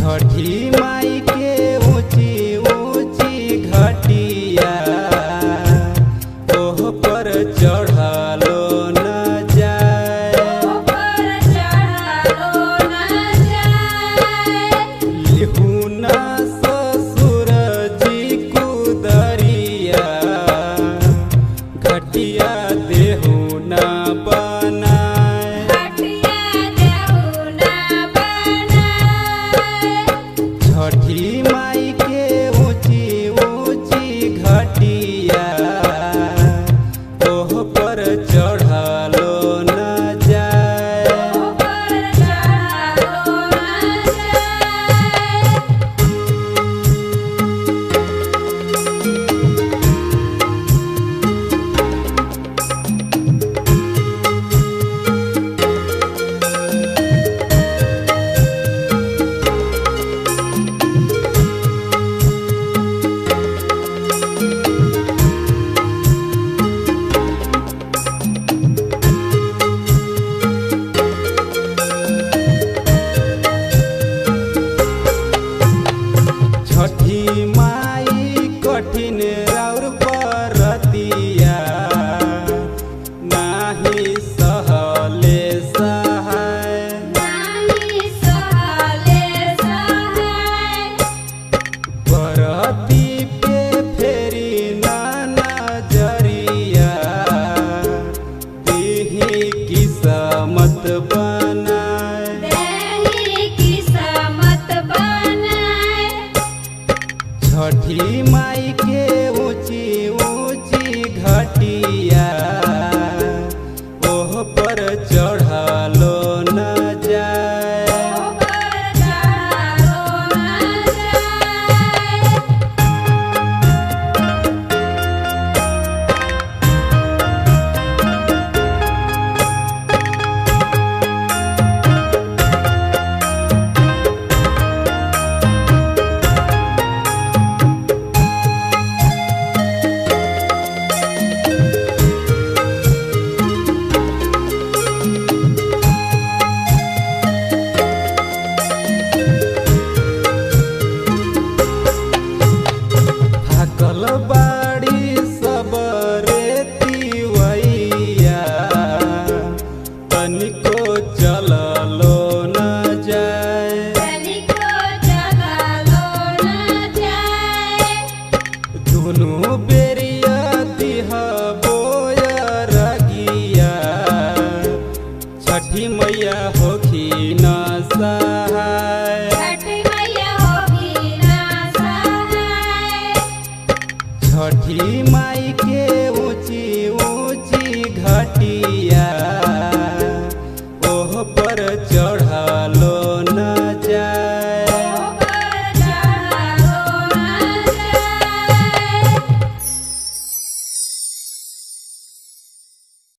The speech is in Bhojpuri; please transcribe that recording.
छठी माई के ऊंची ऊंची घटिया ओह पर चढ़लो न जाए, लिहू न ससुर जी कुदरिया घटिया देहू न छठी माई के ऊंची ऊंची घटिया ओह पर चढ़लो न जाए। छठी माई कठिन राउर परतिया नाही सहले सहाय, परती पे फेरी ना नजरिया देही किस्मत छठी माई के ऊंची ऊंची घटिया ओह पर चढ़लो न जाए। बाड़ी सब रेतिवैया तनिको चललो न जाए, दुनू बेरिया दिहबो रगिया छठी मैया होखी न सा।